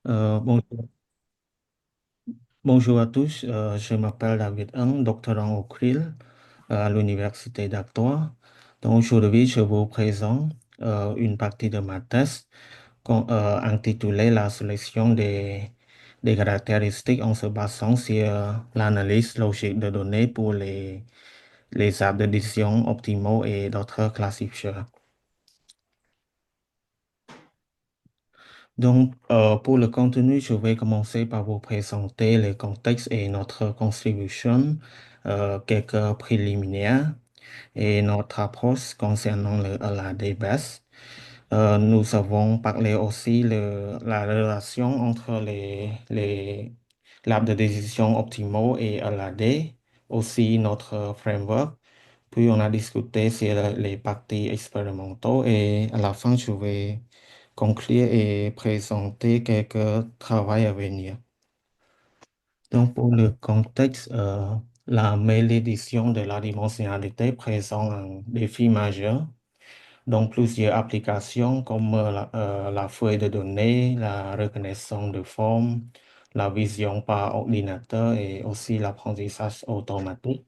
Bonjour. Bonjour à tous, je m'appelle David Ng, doctorant au CRIL à l'Université d'Artois. Donc aujourd'hui, je vous présente une partie de ma thèse intitulée La sélection des caractéristiques en se basant sur l'analyse logique de données pour les arbres de décision optimaux et d'autres classifieurs. Donc, pour le contenu, je vais commencer par vous présenter le contexte et notre contribution, quelques préliminaires et notre approche concernant la DBAS. Nous avons parlé aussi de la relation entre l'arbre de décision optimaux et LAD, aussi notre framework. Puis on a discuté sur les parties expérimentaux et à la fin, je vais conclure et présenter quelques travaux à venir. Donc, pour le contexte, la malédiction de la dimensionnalité présente un défi majeur dans plusieurs applications comme la feuille de données, la reconnaissance de forme, la vision par ordinateur et aussi l'apprentissage automatique.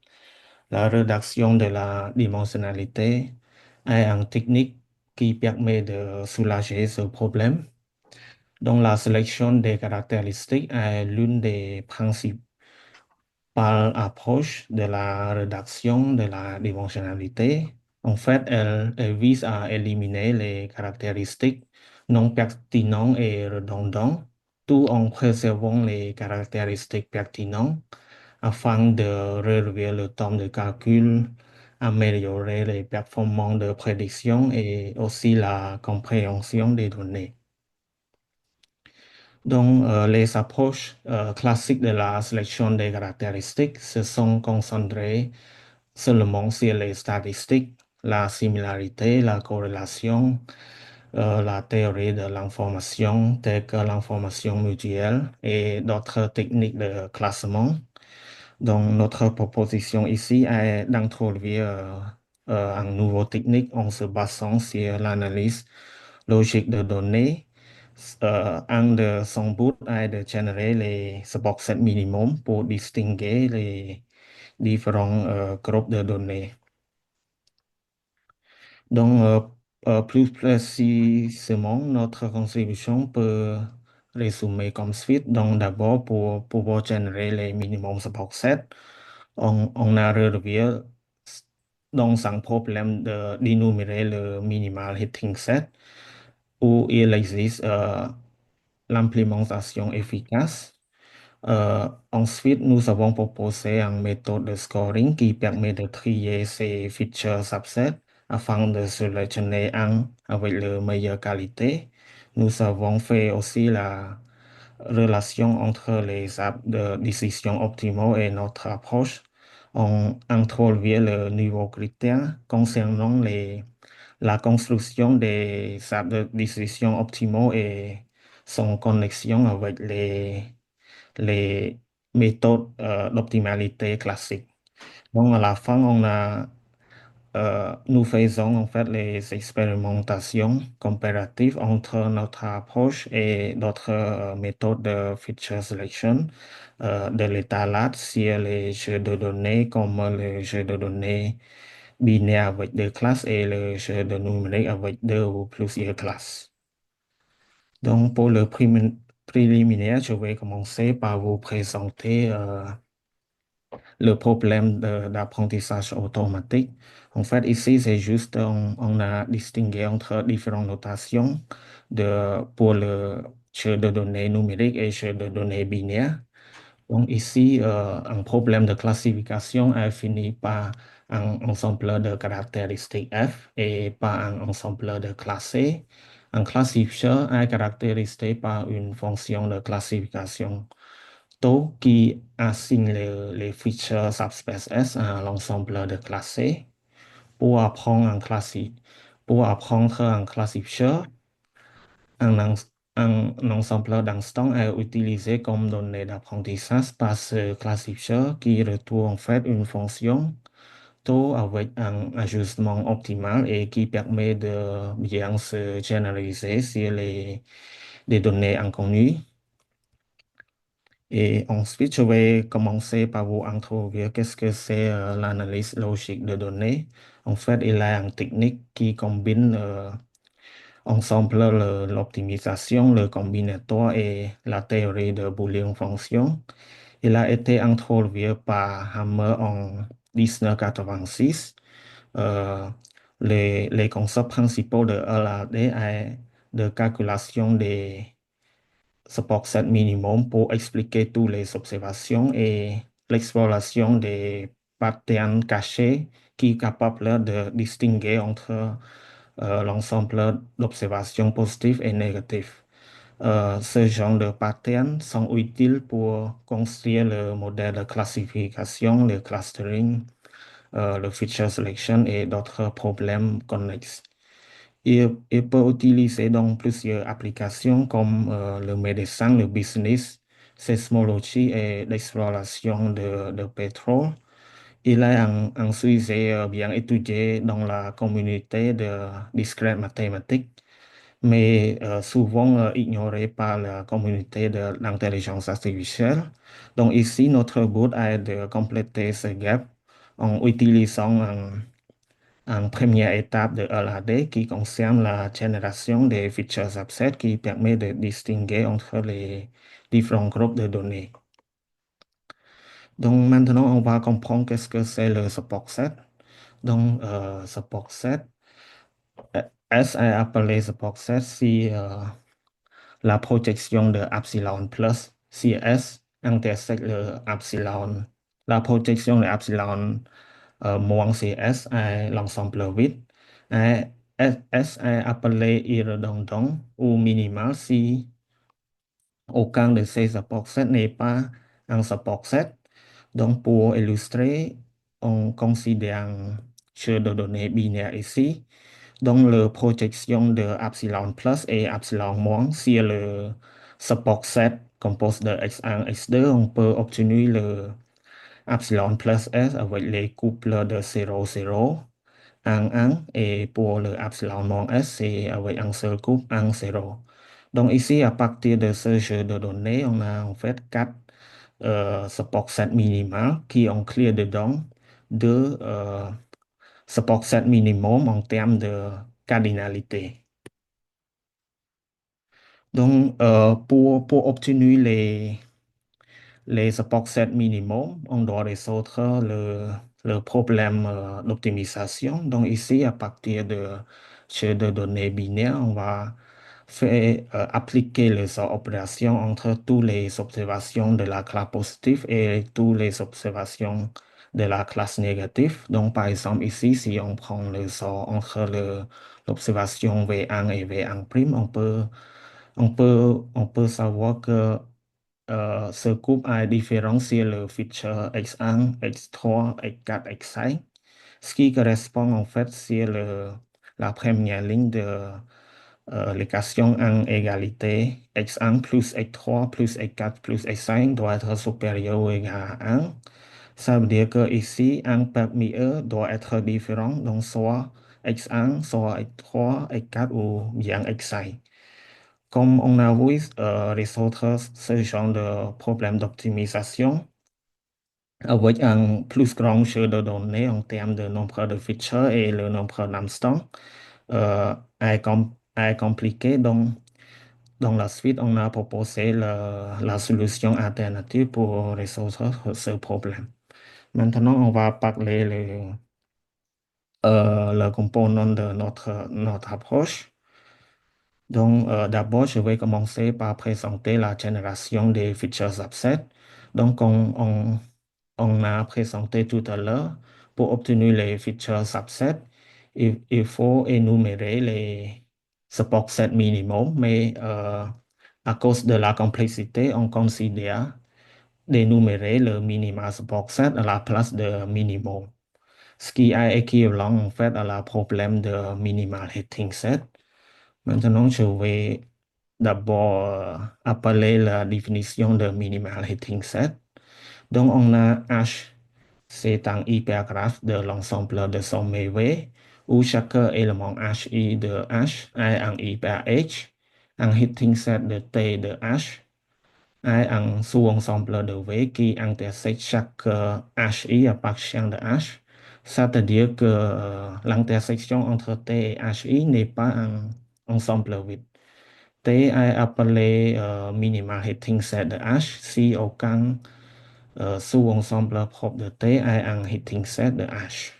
La rédaction de la dimensionnalité est une technique qui permet de soulager ce problème. Donc, la sélection des caractéristiques est l'une des principales approches de la rédaction de la dimensionnalité. En fait, elle vise à éliminer les caractéristiques non pertinentes et redondantes, tout en préservant les caractéristiques pertinentes afin de réduire le temps de calcul, améliorer les performances de prédiction et aussi la compréhension des données. Donc, les approches classiques de la sélection des caractéristiques se sont concentrées seulement sur les statistiques, la similarité, la corrélation, la théorie de l'information, telle que l'information mutuelle et d'autres techniques de classement. Donc, notre proposition ici est d'introduire une nouvelle technique en se basant sur l'analyse logique de données. Un de son but est de générer les subsets minimum pour distinguer les différents groupes de données. Donc, plus précisément, notre contribution peut résumer comme suite. Donc, d'abord, pour pouvoir générer les minimums subsets, on a relevé dans un problème d'énumérer le minimal hitting set où il existe l'implémentation efficace. Ensuite, nous avons proposé une méthode de scoring qui permet de trier ces features subsets afin de sélectionner un avec la meilleure qualité. Nous avons fait aussi la relation entre les apps de décision optimaux et notre approche. On introduit le nouveau critère concernant la construction des apps de décision optimaux et son connexion avec les méthodes d'optimalité classiques. Donc, à la fin, nous faisons en fait les expérimentations comparatives entre notre approche et d'autres méthodes de feature selection de l'étalage sur les jeux de données comme le jeu de données binaire avec deux classes et le jeu de numérique avec deux ou plusieurs classes. Donc, pour le préliminaire, je vais commencer par vous présenter le problème d'apprentissage automatique. En fait, ici, c'est juste, on a distingué entre différentes notations pour le jeu de données numérique et jeu de données binaire. Donc ici, un problème de classification est fini par un ensemble de caractéristiques F et par un ensemble de classes C. Un classifieur est caractérisé par une fonction de classification taux qui assigne les features subspace S à l'ensemble de classes C. Pour apprendre un classifieur, un, un ensemble d'instants est utilisé comme donnée d'apprentissage par ce classifieur qui retourne en fait une fonction taux avec un ajustement optimal et qui permet de bien se généraliser sur des données inconnues. Et ensuite, je vais commencer par vous introduire qu'est-ce que c'est l'analyse logique de données. En fait, il y a une technique qui combine ensemble l'optimisation, le combinatoire et la théorie de Boolean Function. Il a été introduit par Hammer en 1986. Euh, les concepts principaux de LAD est de calculation des subset minimum pour expliquer toutes les observations et l'exploration des patterns cachés qui est capable de distinguer entre l'ensemble d'observations positives et négatives. Ce genre de patterns sont utiles pour construire le modèle de classification, le clustering, le feature selection et d'autres problèmes connexes. Il peut utiliser dans plusieurs applications comme le médecin, le business, sismologie et l'exploration de pétrole. Il est un sujet bien étudié dans la communauté de discrète mathématiques, mais souvent ignoré par la communauté de l'intelligence artificielle. Donc ici, notre but est de compléter ce gap en utilisant une première étape de LAD qui concerne la génération des features subsets qui permet de distinguer entre les différents groupes de données. Donc maintenant, on va comprendre qu'est-ce que c'est le support set. Donc, support set, S est appelé support set si la projection de epsilon plus si S intersecte le epsilon. La projection de epsilon moins CS est l'ensemble vide. Et S est appelé irrédondant ou minimal si aucun de ces subsets n'est pas un subset. Donc, pour illustrer, on considère un jeu de données binaire ici. Donc, la projection de epsilon plus et epsilon moins sur le subset composé de x1, x2, on peut obtenir le epsilon plus s avec les couples de 0, 0, 1, 1. Et pour le epsilon moins s, c'est avec un seul couple 1, 0. Donc ici, à partir de ce jeu de données, on a en fait quatre subsets minima qui incluent dedans deux subsets minimum en termes de cardinalité. Donc, pour obtenir les subsets minimum, on doit résoudre le problème d'optimisation. Donc ici, à partir de jeux de données binaires, on va faire appliquer les opérations entre toutes les observations de la classe positive et toutes les observations de la classe négative. Donc par exemple ici, si on prend le sort entre l'observation V1 et V1', on peut savoir que ce couple a différencié le feature X1, X3, X4, X5, ce qui correspond en fait sur la première ligne de l'équation en égalité X1 plus X3 plus X4 plus X5 doit être supérieur ou égal à 1. Ça veut dire que ici, un parmi eux doit être différent, donc soit X1, soit X3, X4 ou bien X5. Comme on a vu, résoudre ce genre de problème d'optimisation avec un plus grand jeu de données en termes de nombre de features et le nombre d'instants est compliqué. Donc, dans la suite, on a proposé la solution alternative pour résoudre ce problème. Maintenant, on va parler le component de notre approche. Donc, d'abord, je vais commencer par présenter la génération des features subsets. Donc, on a présenté tout à l'heure, pour obtenir les features subsets, il faut énumérer les subsets minimum, mais à cause de la complexité, on considère d'énumérer le minima subset à la place de minimum, ce qui est équivalent en fait à la problème de minimal hitting set. Maintenant, je vais d'abord appeler la définition de minimal hitting set. Donc, on a H, c'est un hypergraphe de l'ensemble de sommets V, où chaque élément HI de H est un hyper H, un hitting set de T de H. ai un sous-ensemble de V qui intersecte chaque HI appartient de H. C'est-à-dire que l'intersection entre T et HI n'est pas un ensemble vide. T est appelé minimal heating set de H si aucun sous-ensemble propre de T est un heating set de H.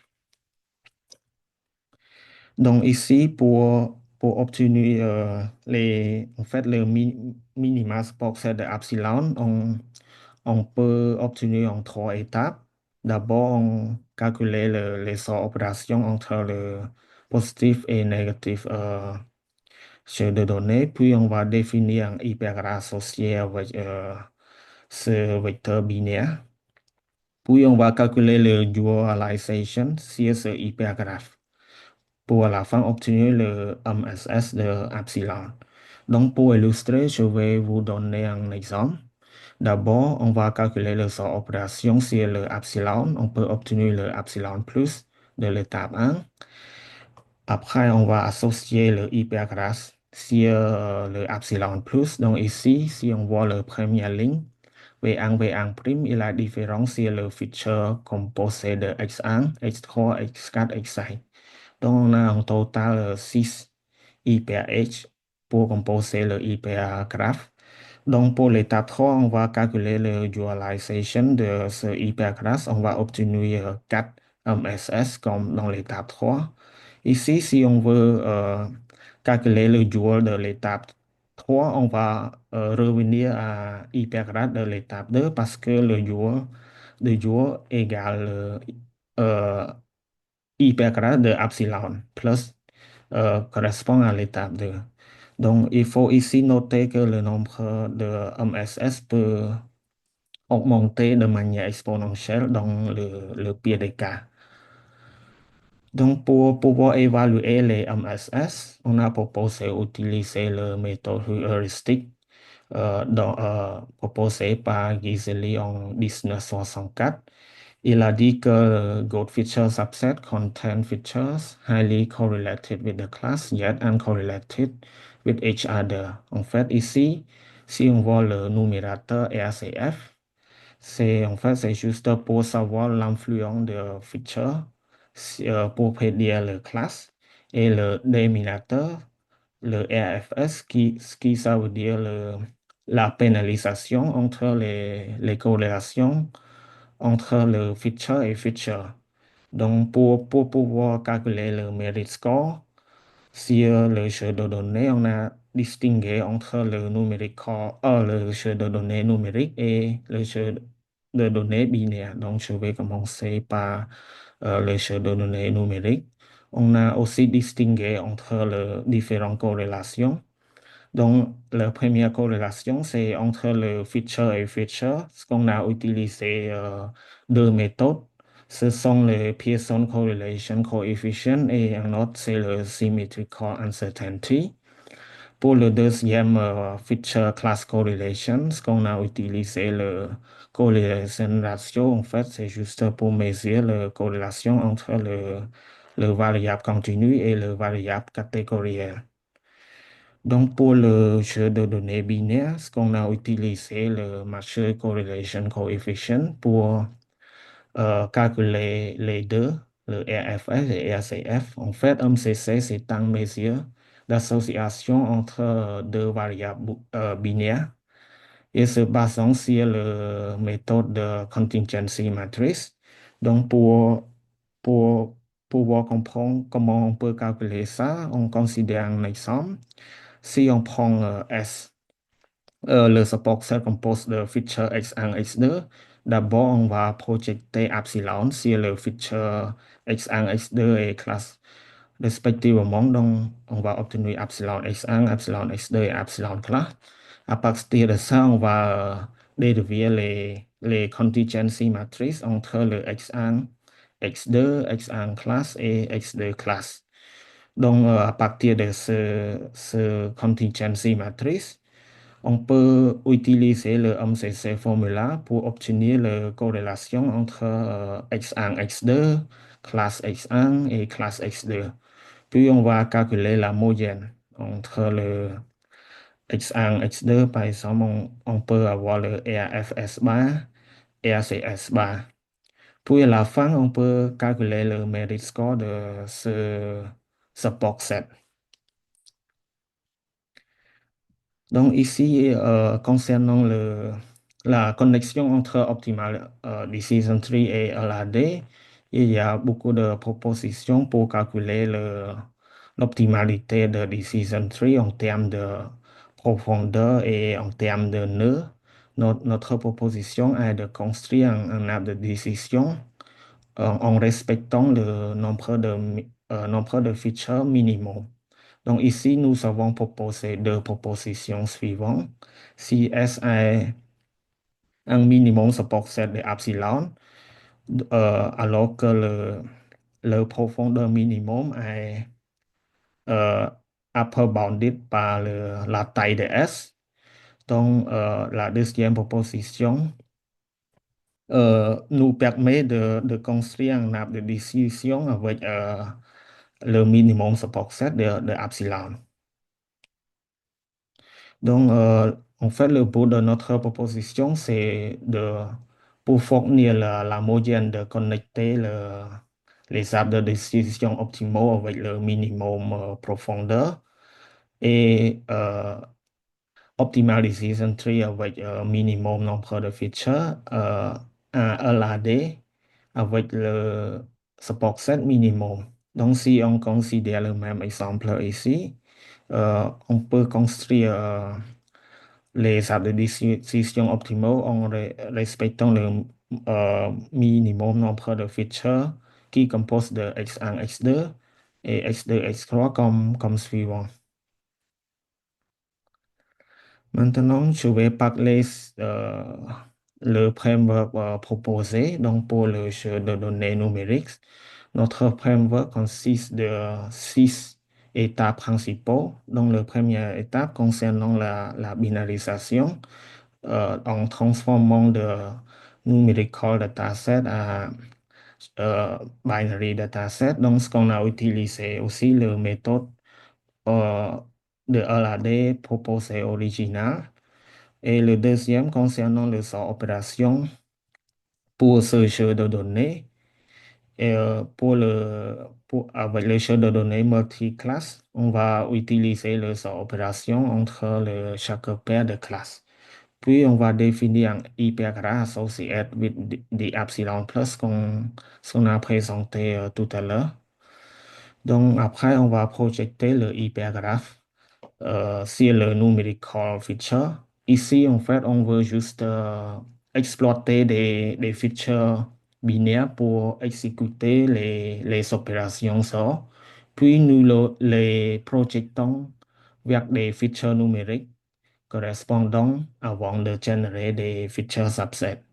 Donc ici, pour obtenir en fait, le minima Boxer de epsilon, on peut obtenir en trois étapes. D'abord, on calcule les sorts opérations entre le positif et négatif jeu de données, puis on va définir un hypergraphe associé avec ce vecteur binaire. Puis on va calculer le dualization sur ce hypergraphe pour à la fin obtenir le MSS de epsilon. Donc pour illustrer, je vais vous donner un exemple. D'abord, on va calculer le sort opération sur le epsilon. On peut obtenir le epsilon plus de l'étape 1. Après, on va associer le hypergraphe sur le epsilon plus. Donc ici, si on voit la première ligne, V1, V1', il a différence sur le feature composé de X1, X3, X4, X5. Donc on a en total 6 hyper-H pour composer le hypergraphe. Donc pour l'étape 3, on va calculer le dualization de ce hypergraphe. On va obtenir 4 MSS comme dans l'étape 3. Ici, si on veut calculer le dual de l'étape 3, on va revenir à hypergraphe de l'étape 2 parce que le dual égale euh, hypergraphe de epsilon plus correspond à l'étape 2. Donc, il faut ici noter que le nombre de MSS peut augmenter de manière exponentielle dans le pire des cas. Donc, pour pouvoir évaluer les MSS, on a proposé d'utiliser la méthode heuristique proposée par Giseli en 1964. Il a dit que good feature subset contain features highly correlated with the class, yet uncorrelated with each other. En fait, ici, si on voit le numérateur RCF, c'est juste pour savoir l'influence de feature pour prédire le classe et le dénominateur, le RFS, qui ça veut dire la pénalisation entre les corrélations entre le feature et feature. Donc, pour pouvoir calculer le merit score, sur le jeu de données, on a distingué entre le jeu de données numérique et le jeu de données binaire. Donc, je vais commencer par le jeu de données numérique. On a aussi distingué entre les différentes corrélations. Donc, la première corrélation, c'est entre le feature et feature. Ce qu'on a utilisé deux méthodes. Ce sont les Pearson Correlation Coefficient et un autre, c'est le Symmetrical Uncertainty. Pour le deuxième feature class correlation, ce qu'on a utilisé le correlation ratio, en fait, c'est juste pour mesurer la corrélation entre le variable continu et le variable catégoriel. Donc, pour le jeu de données binaire, ce qu'on a utilisé le Master Correlation Coefficient pour calculer les deux, le RFS et RCF. En fait, MCC, c'est une mesure d'association entre deux variables binaires et se basant sur la méthode de contingency matrix. Donc, pour pouvoir comprendre comment on peut calculer ça, on considère un exemple. Si on prend S, le support se compose de feature X1, X2. D'abord, on va projeter epsilon sur le feature X1, X2 et classe respectivement. Donc, on va obtenir epsilon X1, epsilon X2 et epsilon classe. À partir de ça, on va dériver les contingency matrices entre le X1, X2, X1 classe et X2 classe. Donc, à partir de ce contingency matrix, on peut utiliser le MCC formula pour obtenir la corrélation entre X1, X2, classe X1 et classe X2. Puis on va calculer la moyenne entre x1, x2, par exemple, on peut avoir le RFS bar, RCS bar. Puis à la fin, on peut calculer le merit score de ce box set. Donc ici, concernant la connexion entre Optimal Decision Tree et LAD, il y a beaucoup de propositions pour calculer l'optimalité de Decision Tree en termes de profondeur et en termes de nœuds. Notre proposition est de construire un arbre de décision en respectant le nombre de features minimum. Donc ici, nous avons proposé deux propositions suivantes. Si S est un minimum support set de epsilon, alors que le profondeur minimum est euh, upper bounded par la taille de S. Donc la deuxième proposition nous permet de construire un arbre de décision avec le minimum support set de epsilon. Donc, en fait, le but de notre proposition, c'est pour fournir la moyenne de connecter les arbres de décision optimaux avec le minimum profondeur et optimal decision tree avec minimum nombre de features, un LAD avec le support set minimum. Donc, si on considère le même exemple ici, on peut construire les arbres de décision optimaux en respectant le minimum nombre de features qui composent de x1, x2 et x2, x3 comme suivant. Maintenant, je vais parler le framework proposé. Donc, pour le jeu de données numériques, notre framework consiste de six étapes principaux. Donc, la première étape concernant la binarisation en transformant de numerical dataset à binary dataset. Donc, ce qu'on a utilisé aussi, le méthode euh, de LAD proposé original. Et le deuxième concernant le sort opération pour ce jeu de données. Et avec le jeu de données multi-classe, on va utiliser le sort opération entre chaque paire de classes. Puis on va définir un hypergraphe associé avec des epsilon plus ce qu'on a présenté tout à l'heure. Donc après, on va projeter le hypergraphe sur le numerical feature. Ici, en fait, on veut juste exploiter des features binaires pour exécuter les opérations sort. Puis nous les projetons vers des features numériques correspondant avant de générer des features subsets.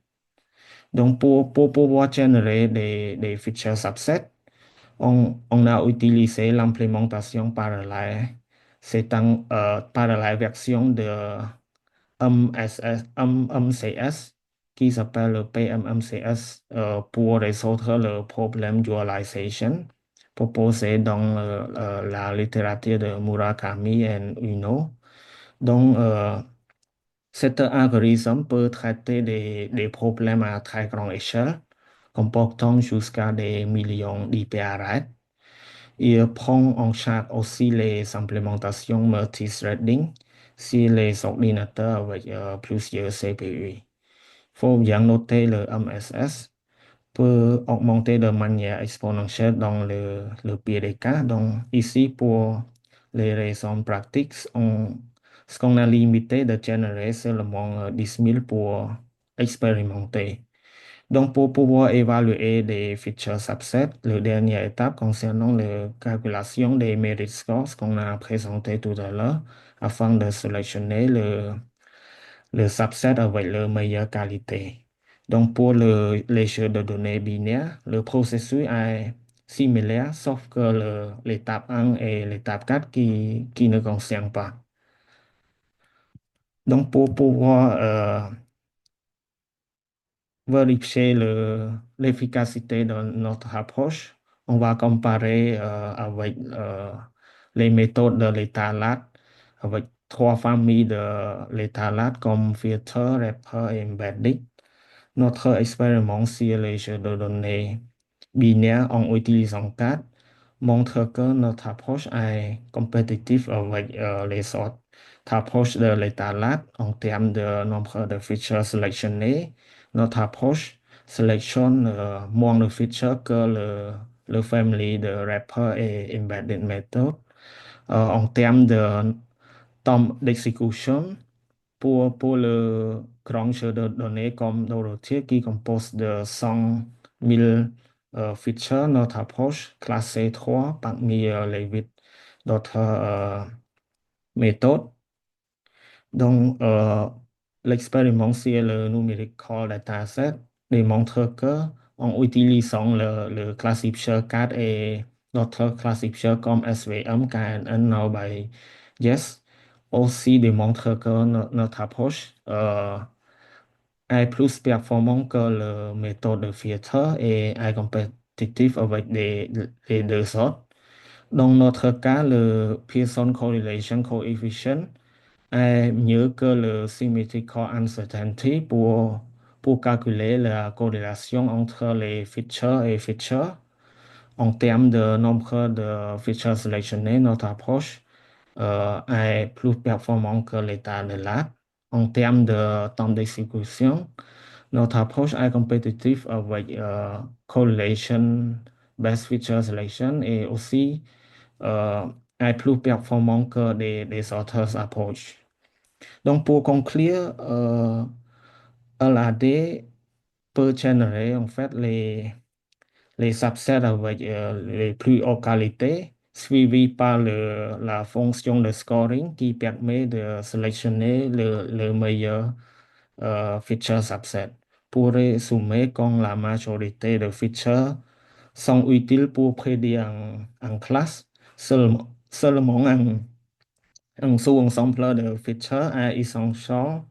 Donc, pour pouvoir générer des features subsets, on a utilisé l'implémentation parallèle. C'est un parallèle version de MCS qui s'appelle le PMMCS pour résoudre le problème dualization proposé dans la littérature de Murakami et Uno. Donc, cet algorithme peut traiter des problèmes à très grande échelle, comportant jusqu'à des millions d'hyperthreads. Il prend en charge aussi les implémentations multithreading sur les ordinateurs avec plusieurs CPU. Il faut bien noter le MSS peut augmenter de manière exponentielle dans le pire des cas. Donc ici, pour les raisons pratiques, ce qu'on a limité de générer seulement 10 000 pour expérimenter. Donc, pour pouvoir évaluer des features subsets, la dernière étape concernant la calculation des merit scores qu'on a présenté tout à l'heure, afin de sélectionner le subset avec la meilleure qualité. Donc, pour les jeux de données binaires, le processus est similaire, sauf que l'étape 1 et l'étape 4 qui ne concernent pas. Donc, pour pouvoir vérifier l'efficacité de notre approche, on va comparer avec les méthodes de l'état lat avec trois familles de l'étalage comme filter, wrapper et embedding. Notre expériment sur les jeux de données binaires en utilisant CAD montre que notre approche est compétitive avec les autres approches de l'étalage en termes de nombre de features sélectionnées. Notre approche sélectionne moins de features que le family de wrapper et embedded method. En termes de temps d'exécution, pour le grand jeu de données comme Dorothea qui compose de 100 000 features, notre approche classée 3 parmi les 8 d'autres méthodes. Donc, l'expérience sur le numerical dataset démontre que en utilisant le classifier CAD et d'autres classifiers comme SVM, KNN, Now by Yes, aussi démontre que notre approche est plus performante que la méthode de filtre et est compétitive avec les deux autres. Dans notre cas, le Pearson Correlation Coefficient est mieux que le Symmetrical Uncertainty pour calculer la corrélation entre les features et features. En termes de nombre de features sélectionnées, notre approche est plus performante que l'état de l'art. En termes de temps d'exécution, notre approche est compétitive avec Correlation Best Feature Selection et aussi euh, est plus performant que des autres approches. Donc, pour conclure, LAD peut générer en fait les subsets avec les plus hautes qualités, suivis par la fonction de scoring qui permet de sélectionner le meilleur feature subset. Pour résumer, quand la majorité de features sont utiles pour prédire en classe, seulement un sous-ensemble de features est essentiel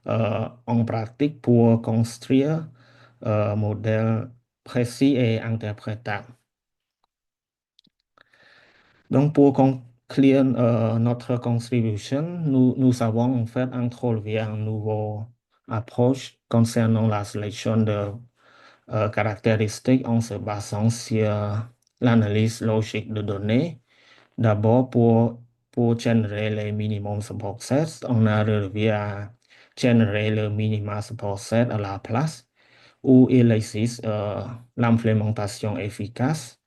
en pratique pour construire un modèle précis et interprétable. Donc, pour conclure notre contribution, nous avons en fait introduit une nouvelle approche concernant la sélection de caractéristiques en se basant sur l'analyse logique de données. D'abord, pour générer les minimum support sets, on a arrivé à générer le minima support set à la place où il existe l'implémentation efficace.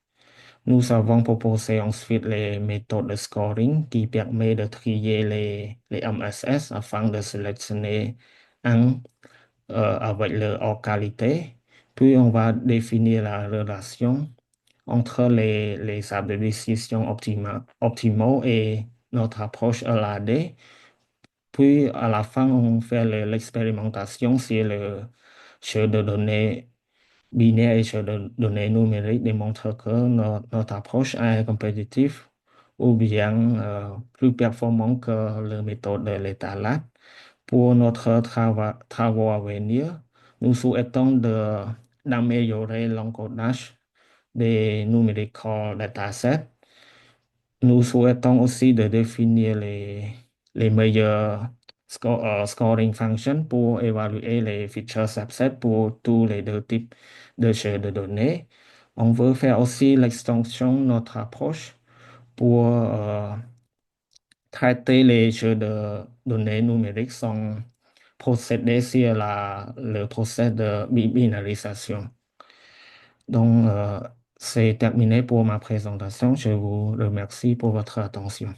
Nous avons proposé ensuite les méthodes de scoring qui permettent de trier les MSS afin de sélectionner un avec leur haute qualité. Puis on va définir la relation entre les arbres de décision optimaux et notre approche LAD. Puis à la fin, on fait l'expérimentation sur le jeu de données binaire et jeu de données numériques démontre que notre approche est compétitive ou bien plus performante que la méthode de l'étalage. Pour notre travaux à venir, nous souhaitons d'améliorer l'encodage des numerical datasets. Nous souhaitons aussi de définir les meilleurs scoring functions pour évaluer les features subsets pour tous les deux types de jeux de données. On veut faire aussi l'extension de notre approche pour traiter les jeux de données numériques sans procéder sur le procès de binarisation. Donc, c'est terminé pour ma présentation. Je vous remercie pour votre attention.